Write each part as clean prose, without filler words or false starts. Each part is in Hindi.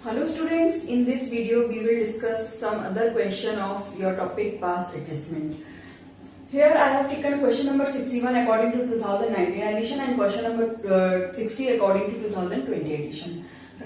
Hello students, in this video we will discuss some other question of your topic past adjustment. Here I have taken question number 61 according to 2019 edition and question number 60 according to 2020 edition.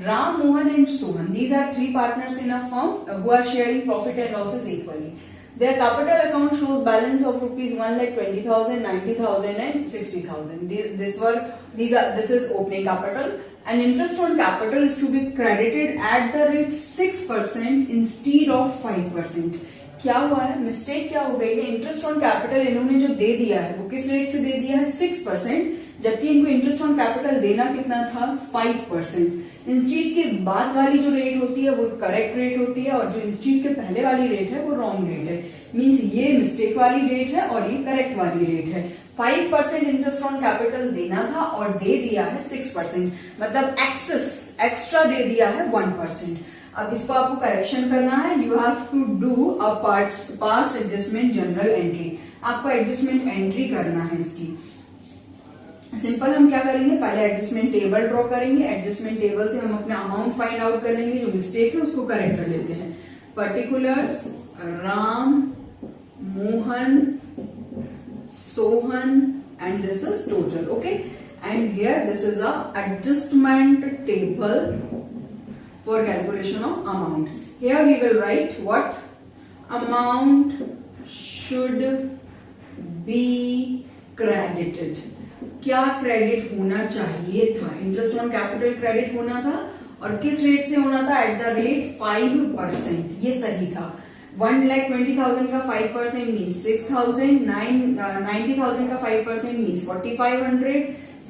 Ram, Mohan and Sohan, these are three partners in a firm who are sharing profit and losses equally. Their capital account shows balance of rupees 1,20,000, 90,000 and 60,000. This is opening capital. And interest on capital is to be credited at the rate 6% instead of 5%. क्या हुआ है, मिस्टेक क्या हो गई है, इंटरेस्ट ऑन कैपिटल इन्होंने जो दे दिया है वो किस रेट से दे दिया है 6%, जबकि इनको इंटरेस्ट ऑन कैपिटल देना कितना था 5%. इंस्टीट्यूट के बाद वाली जो रेट होती है वो करेक्ट रेट होती है और जो इंस्टीट्यूट के पहले वाली रेट है वो रॉन्ग रेट है. मींस ये मिस्टेक वाली रेट है और ये करेक्ट वाली रेट है. 5% इंटरेस्ट ऑन कैपिटल देना था और दे दिया है 6%, मतलब एक्स्ट्रा दे दिया है 1%. अब इसको आपको करेक्शन करना है. You have to do a past adjustment general entry. आपको एडजस्टमेंट एंट्री करना है इसकी. सिंपल हम क्या करेंगे, पहले एडजस्टमेंट टेबल ड्रॉ करेंगे. एडजस्टमेंट टेबल से हम अपना अमाउंट फाइंड आउट कर लेंगे. जो मिस्टेक है उसको करेक्ट कर लेते हैं. Particulars Ram, Mohan, Sohan and this is total. Okay, and here this is a adjustment table for calculation of amount. Here we will write what amount should be credited. क्या क्रेडिट होना चाहिए था. इंटरेस्ट ऑन कैपिटल क्रेडिट होना था और किस रेट से होना था, एट द रेट 5%. ये सही था. 1,20,000 का 5% मीन्स 6,000, 90,000 का 5% मीन्स 4,500,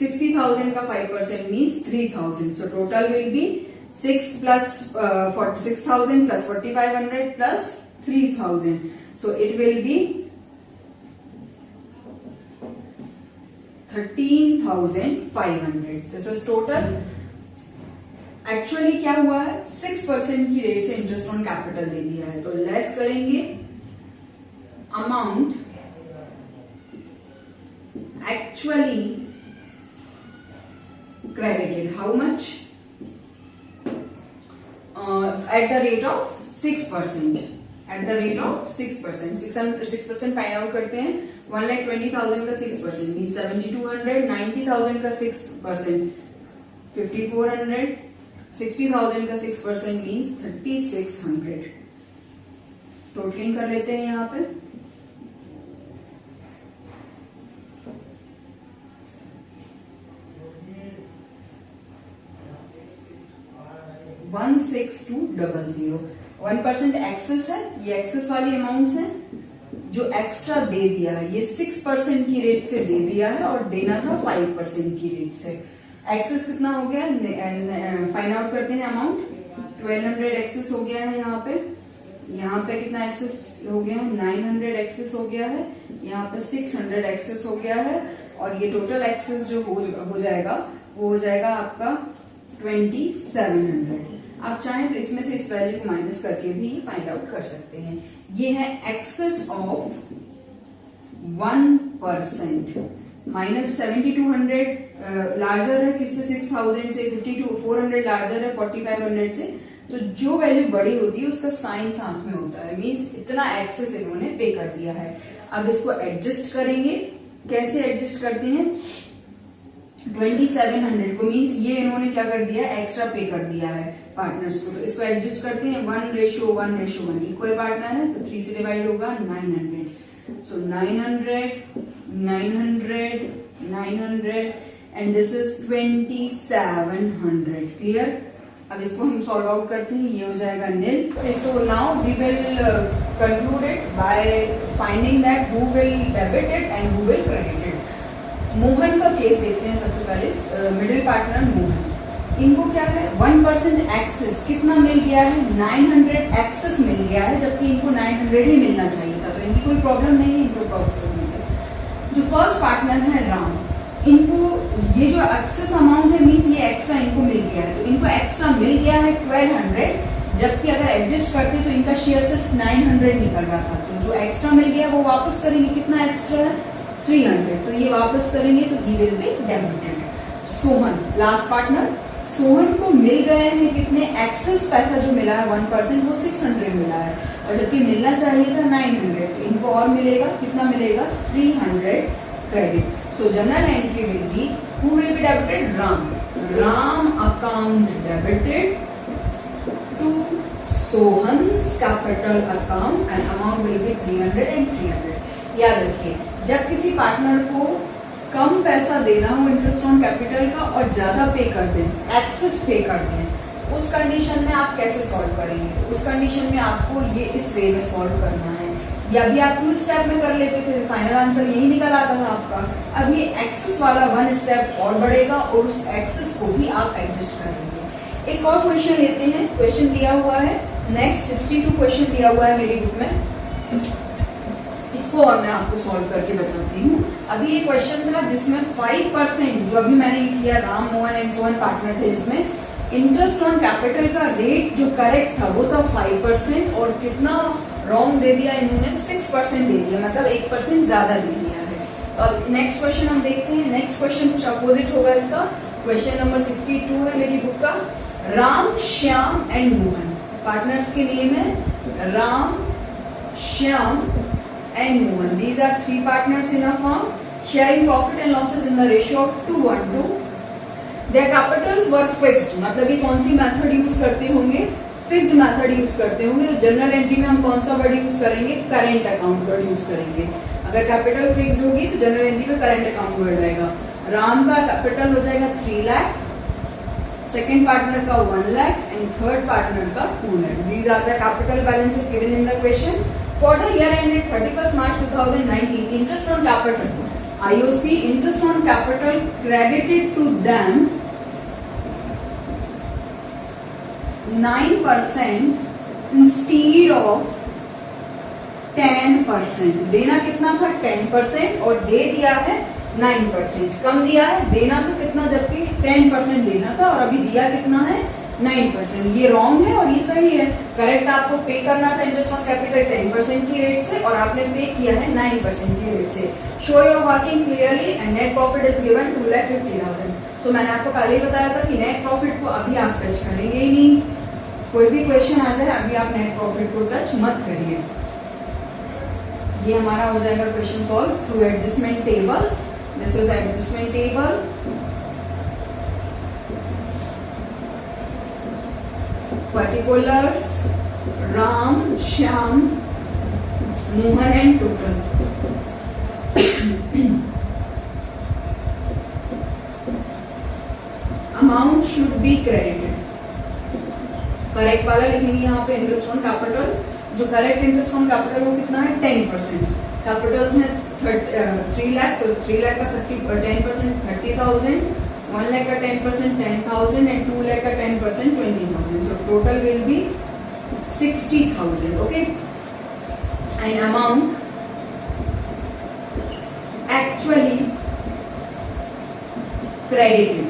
60,000 का 5% means 3,000. So total will be 6,000 plus 4,500 plus 3,000. So it will be 13,500. This is total. Actually क्या हुआ है, 6% की रेट से इंटरेस्ट ऑन कैपिटल दे दिया है. तो लेस करेंगे amount actually credited. How much, at the rate of 6%. At the rate of 6%. 6% find out करते हैं. 1,20,000 का 6% मीन 7,200, 90,000 का 6% 5,400, 60,000 का 6% मीन्स 3,600. टोटलिंग कर लेते हैं यहाँ पे. $1,62,00. 1% एक्सेस है, ये एक्सेस वाली अमाउंट्स है. जो एक्स्ट्रा दे दिया है ये 6% की रेट से दे दिया है और देना था 5% की रेट से. एक्सेस कितना हो गया, फाइंड आउट करते हैं अमाउंट. 1,200 एक्सेस हो गया है यहाँ पे. यहाँ पे कितना एक्सेस हो गया है, 900 एक्सेस हो गया है. यहाँ पे 600 एक्सेस हो गया है. और ये टोटल एक्सेस जो हो जाएगा वो हो जाएगा आपका 2,700. आप चाहें तो इसमें से इस वैल्यू को माइनस करके भी फाइंड आउट कर सकते हैं. ये है एक्सेस ऑफ 1%. माइनस 7,200 लार्जर है किससे, 6,000 से. 5,400 लार्जर है 4,500 से. तो जो वैल्यू बड़ी होती है उसका साइन साथ में होता है. मींस इतना एक्सेस इन्होंने पे कर दिया है. अब इसको एडजस्ट करेंगे. कैसे एडजस्ट करते हैं, 2,700 को मींस ये इन्होंने क्या कर दिया, एक्स्ट्रा पे कर दिया है पार्टनर्स को. तो इसको एडजस्ट करते हैं. 1:1:1 इक्वल पार्टनर है तो 3 से डिवाइड होगा 900. सो 900 एंड दिस इज 2,700. क्लियर. अब इसको हम सॉल्व आउट करते हैं. ये हो जाएगा nil. So now we will conclude it by finding that who will debited and who will credited. Mohan का केस देखते हैं सबसे पहले. मिडिल पार्टनर मोहन, इनको क्या है 1% एक्सेस कितना मिल गया है, 900 एक्सेस मिल गया है, जबकि इनको 900 ही मिलना चाहिए था. तो इनकी कोई प्रॉब्लम नहीं है इनको क्रॉस करने से. जो फर्स्ट पार्टनर है राम, इनको ये जो एक्सेस अमाउंट है मीन्स ये एक्स्ट्रा इनको मिल गया है. तो इनको एक्स्ट्रा मिल गया है 1,200, जबकि अगर एडजस्ट करते तो इनका शेयर सिर्फ 900 निकल रहा था. तो जो एक्स्ट्रा मिल गया वो वापस करेंगे. कितना एक्स्ट्रा है, 300. तो ये वापस करेंगे तो he will be debited. Sohan last partner. Sohan को मिल गए हैं कितने एक्सेस पैसा जो मिला है 1% वो 600 मिला है, और जबकि मिलना चाहिए था 900, तो इनको और मिलेगा, कितना मिलेगा 300 credit. So journal entry will be, who will be debited, Ram account debited to Sohan's capital account and amount will be 300 and 300. याद रखिए, जब किसी पार्टनर को कम पैसा देना हो इंटरेस्ट ऑन कैपिटल का और ज्यादा पे कर दें, एक्सेस पे कर दें, उस कंडीशन में आप कैसे सॉल्व करेंगे? उस कंडीशन में आपको ये इस वे में सॉल्व करना है, या भी आप 2 स्टेप में कर लेते थे, फाइनल आंसर यही निकल आता था आपका. अब ये एक्सेस वाला 1 स्टेप और बढ़ेगा और उस एक्सेस को भी आप एडजस्ट करेंगे. एक और क्वेश्चन लेते हैं, क्वेश्चन दिया हुआ है नेक्स्ट 62 क्वेश्चन दिया हुआ है मेरी बुक में, इसको और मैं आपको सॉल्व करके बताती हूँ. अभी ये क्वेश्चन था जिसमें 5%, जो अभी मैंने किया राम मोहन एंड सोहन पार्टनर थे, जिसमें इंटरेस्ट ऑन कैपिटल का रेट जो करेक्ट था वो था 5%, और कितना रॉन्ग दे दिया इन्होंने 6% दे दिया, मतलब 1% ज्यादा दे दिया है. तो अब नेक्स्ट क्वेश्चन हम देखते हैं. नेक्स्ट क्वेश्चन कुछ अपोजिट होगा इसका. क्वेश्चन नंबर 62 है मेरी बुक का. राम, श्याम एंड मोहन पार्टनर्स के नेम है, Ram, Shyam and Mohan. These are 3 partners in a firm sharing profit and losses in the ratio of 2:1. Their capitals were fixed. मतलब ये कौन सी मेथड यूज करते होंगे? फिक्स्ड मेथड यूज करते होंगे. तो जनरल एंट्री में हम कौन सा वर्ड यूज करेंगे? करेंट अकाउंट वर्ड यूज करेंगे. अगर कैपिटल फिक्स होगी तो जनरल एंट्री में करेंट अकाउंट वर्ड आएगा. राम का कैपिटल हो जाएगा 3 लाख, सेकेंड पार्टनर का 1 लाख एंड थर्ड पार्टनर का 2 lakh. These are the capital balances given in the question. For the year ended 31st March 2019, interest on capital, IOC interest on capital credited to them 9% instead of 10%. देना कितना था 10% और दे दिया है 9%. कम दिया है, देना तो कितना, जबकि 10% देना था और अभी दिया कितना है 9%. ये रॉन्ग है और ये सही है. करेक्ट आपको पे करना था इंटरेस्ट ऑन कैपिटल 10% की रेट से और आपने पे किया है 9% की रेट से. Show your working clearly and net profit is given 2,50,000. सो मैंने आपको पहले ही बताया था कि नेट प्रॉफिट को अभी आप टच करेंगे ही नहीं. कोई भी क्वेश्चन आ जाए अभी आप नेट प्रॉफिट को टच मत करिए. ये हमारा हो जाएगा question solve through adjustment table. This is adjustment table. Particulars, Ram, Shyam, Mohan and total. Amount should be credited. Correct वाला लिखेंगे यहाँ पे इंटरेस्ट ऑन कैपिटल. जो करेक्ट इंटरेस्ट ऑन कैपिटल वो कितना है 10%. कैपिटल्स है 3 लाख, तो 3 लाख का 10% 30,000, 1 lakh का 10% 10,000 and 2 lakh का 10% 20,000. So total will be 60,000. Okay. And amount actually credited.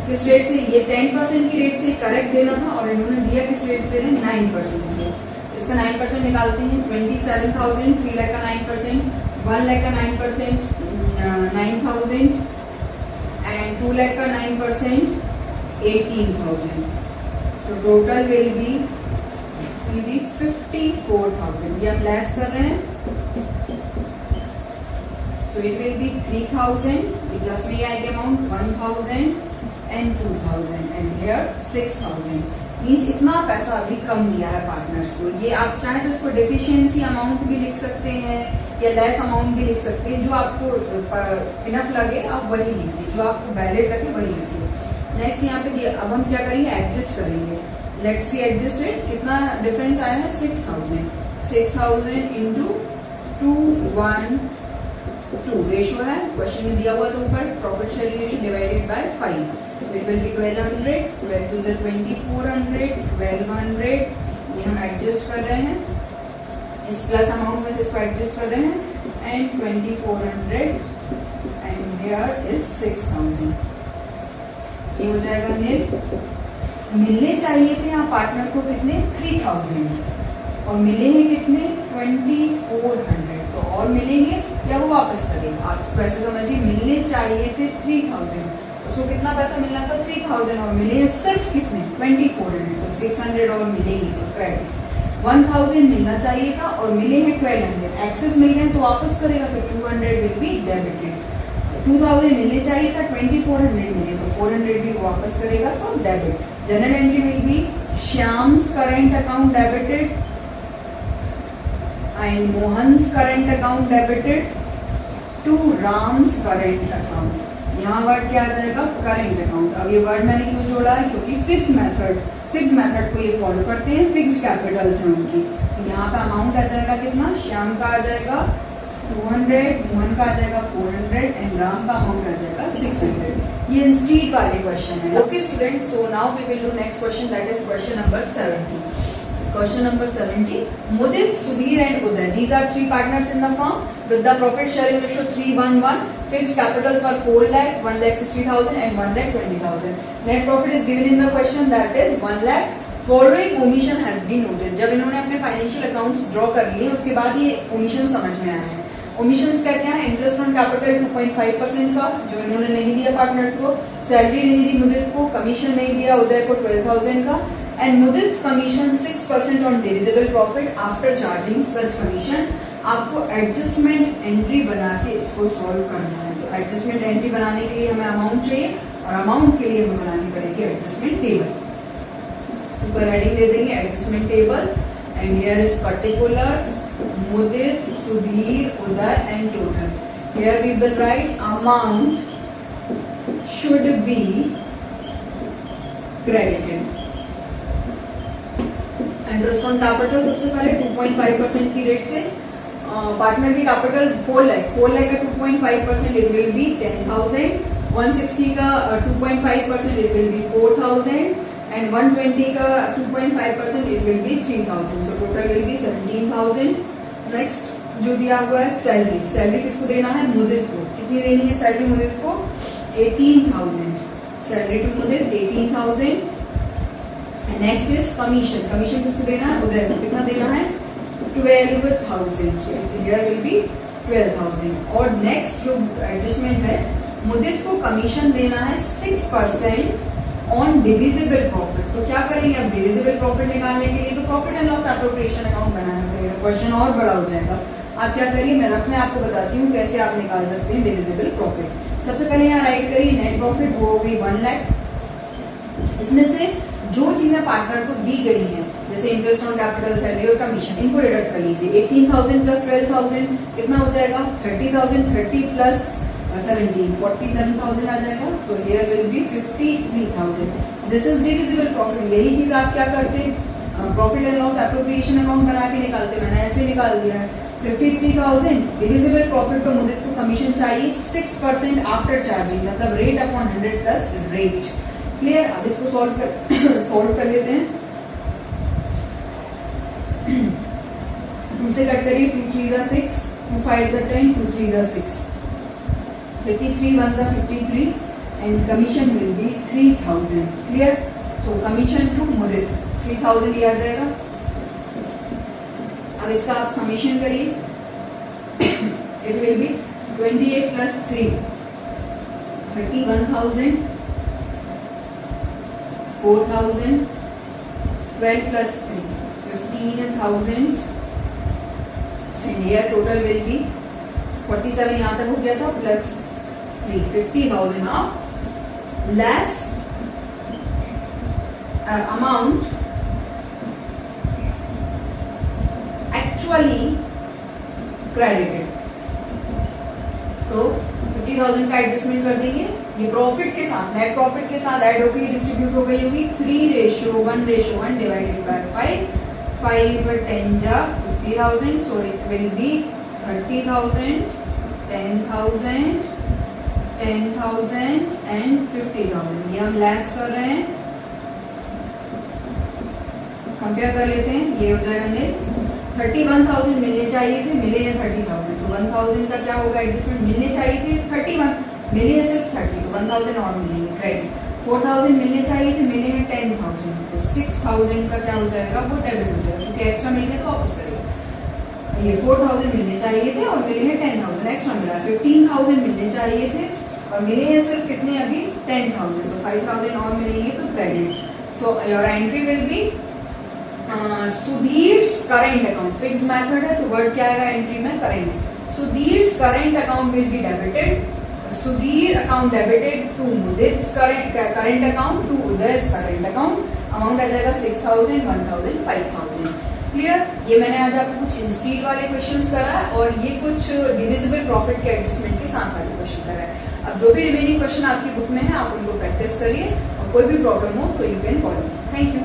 किस रेट से? ये 10% की रेट से करेक्ट देना था और इन्होंने दिया किस रेट से? 9% से. इसका 9% निकालते हैं. 27,000, 3 लाख का 9%, 1 लाख का 9%, 9,000 and 2 lakh का 9% 18,000. So total will be 54,000. ये आप लेस कर रहे हैं. So it will be 3,000. ये प्लस में आएगा amount 1,000 and 2,000 and here 6,000. Means इतना पैसा अभी कम दिया है पार्टनर्स को. ये आप चाहे तो इसको डेफिशिएंसी अमाउंट भी लिख सकते हैं या लेस अमाउंट भी लिख सकते हैं. जो आपको इनफ लगे आप वही लिखिए, जो आपको वैलिड लगे वही लिखिए. नेक्स्ट यहाँ पे अब हम क्या करेंगे? एडजस्ट करेंगे. Let's be adjusted. कितना डिफरेंस आया है? 6,000. 6,000 इंटू 2:1:2 रेशियो है क्वेश्चन में दिया हुआ. तो ऊपर profit sharing ratio divided by 5. It will be 1,200, 12 to the 2,400, 1,200. ये हम एडजस्ट कर रहे हैं. इस प्लस अमाउंट में से इसको एडजस्ट कर रहे हैं एंड 2,400 एंड हियर इज 6,000. ये हो जाएगा नील. मिलने चाहिए थे यहाँ पार्टनर को कितने? 3,000 और मिले हैं कितने? 2,400. तो और मिलेंगे या वो वापस करेगा? आप इसको ऐसे समझिए, मिलने चाहिए थे 3,000, उसको कितना पैसा मिलना था 3000 और मिले सिर्फ कितने 2400, तो 600 और मिलेगी तो क्रेडिट। 1000 मिलना चाहिए था और मिले हैं 1200, एक्सेस मिल गए तो वापस करेगा तो 200 विल बी डेबिटेड। 2000 मिलने चाहिए था 2400 मिले तो 400 भी वापस करेगा, so debit. General entry will be Shyam's current account debited and Mohan's current account debited to Ram's current account. यहाँ वर्ड क्या आ जाएगा करंट अकाउंट। अब ये वर्ड मैंने क्यों जोड़ा है, क्योंकि फिक्स मेथड को ये फॉलो करते हैं, फिक्स कैपिटल्स हैं उनकी। यहाँ पे अमाउंट आ जाएगा कितना, श्याम का आ जाएगा 200, मोहन का आ जाएगा 400 एंड राम का अमाउंट आ जाएगा 600। ये इंस्टीट वाले क्वेश्चन है। Okay student, so now we will do next question, that is question number 70। Question number 70. Mudit, Sudhir and Uday. These are three partners in the firm with the profit sharing ratio 3:1:1. Fixed capitals were 4 lakh, 1,60,000 and 1,20,000. Net profit is given in the question, that is 1 lakh. Following omission has been noticed. जब इन्होंने अपने फाइनेंशियल अकाउंट्स ड्रॉ कर लिए उसके बाद ये ओमिशन समझ में आया है। ओमिशंस का क्या है, इंटरेस्ट ऑन कैपिटल 2.5% का जो इन्होंने नहीं दिया पार्टनर्स को, सैलरी नहीं दी मुदित को, कमीशन नहीं दिया उदय को 12,000 का, and Mudit commission 6% on divisible profit after charging such commission. आपको एडजस्टमेंट एंट्री बना के इसको सॉल्व करना है। तो एडजस्टमेंट एंट्री बनाने के लिए हमें अमाउंट चाहिए और अमाउंट के लिए हमें बनानी पड़ेगी एडजस्टमेंट टेबल। ऊपर हेडिंग दे देंगे adjustment table and here is particulars Mudit, Sudhir, Uday and total. Here we will write amount should be credited. Interest on capital सबसे पहले 2.5% की रेट से पार्टनर की कैपिटल 4 लाख का 2.5% इट विल बी 10,000, 160 का 2.5% इट विल बी 4,000 and 120 का 2.5% it will be 3,000. So total will be 17,000. Next जो दिया हुआ है सैलरी किसको देना है, मुदित को। कितनी देनी है सैलरी मुदित को, 18,000। Salary to Mudit 18,000। Next is commission किसको देना है, उदय को। कितना देना है 12,000। So here will be 12,000। और नेक्स्ट जो एडजस्टमेंट है, मुदित को कमीशन देना है 6% ऑन डिविजिबल प्रॉफिट। तो क्या करेंगे अब, डिविजिबल प्रॉफिट निकालने के लिए तो profit and loss appropriation account बनाना पड़ेगा, क्वेश्चन और बड़ा हो जाएगा। आप क्या करिए, मैं रफ में आपको बताती हूँ कैसे आप निकाल सकते हैं डिविजिबल प्रॉफिट। सबसे पहले यहाँ राइट करिए नेट प्रॉफिट, वो होगी 1 लाख। इसमें से जो चीजें पार्टनर को दी गई हैं जैसे इंटरेस्ट ऑन कैपिटल, सैलरी और कमीशन, इनको डिडक्ट कर लीजिए। 18,000 प्लस 12,000 कितना हो जाएगा 30,000, 30 प्लस 17, 47,000 आ जाएगा। सो here will B 53,000। This is divisible profit. यही चीज आप क्या करते, profit and loss appropriation account बना के निकालते। मैंने ऐसे निकाल दिया है 53,000 डिविजिबल प्रॉफिट। तो मुझे को कमीशन चाहिए 6% आफ्टर चार्जिंग, मतलब rate upon 100 plus rate. Clear. अब इसको सॉल्व कर लेते हैं। 2 से कट करिए, 2 3 जा 6, 2 5 जा 10, 2 3 जा 6, 53 1 जा 53 and commission will be 3,000. Clear? So commission to मुदित 3,000 ही आ जाएगा। अब इसका आप समेशन करिए, it will be 28 plus 3, 31,000, 4,000, 12 plus 3, 15,000 and here total will be 47 यहाँ तक हो गया था plus 50,000 now less amount actually credited. So 50,000 का एडजस्टमेंट कर देंगे। ये प्रॉफिट के साथ, नेट प्रॉफिट के साथ ऐड होकर डिस्ट्रीब्यूट हो गई होगी 3:1:1 डिवाइडेड बाय 5 10 जा 50,000. So it will be 30,000, 10,000, 10,000 and 50,000. ये हम लेस कर रहे हैं, कंपेयर कर लेते हैं। ये हो जाएगा नेट 31,000 मिलने चाहिए थे, मिले हैं 30,000। तो 1,000 का क्या होगा एडजस्टमेंट, मिलने चाहिए थे 31, मिले हैं सिर्फ 30, तो 1,000 और मिलेंगे क्रेडिट। 4,000 मिलने चाहिए थे, मिले हैं 10,000, तो 6,000 का क्या हो जाएगा, वो डेबिट हो जाएगा क्योंकि एक्स्ट्रा मिल गया तो वापस करेगा। ये 4,000 मिलने चाहिए थे और मिले हैं 10,000 एक्स्ट्रा मिला। 15,000 मिलने चाहिए थे और मिले हैं सिर्फ कितने अभी 10,000, तो 5,000 और मिलेंगे तो credit. So your entry will be Sudhir's current account. Fix method है तो वर्ड क्या आएगा एंट्री में? Current. Sudhir's current account will be debited. Sudhir account debited to Mudit's current account to Uday's current account. Amount आ जाएगा 6,000, 1,000, 5,000. क्लियर? ये मैंने आज आपको कुछ इंस्टीट वाले क्वेश्चंस करा है और ये कुछ डिविजिबल प्रॉफिट के एडजस्टमेंट के साथ वाले क्वेश्चन करा है. अब जो भी रिमेनिंग क्वेश्चन आपकी बुक में है आप उनको प्रैक्टिस करिए और कोई भी प्रॉब्लम हो तो you can call me. Thank you.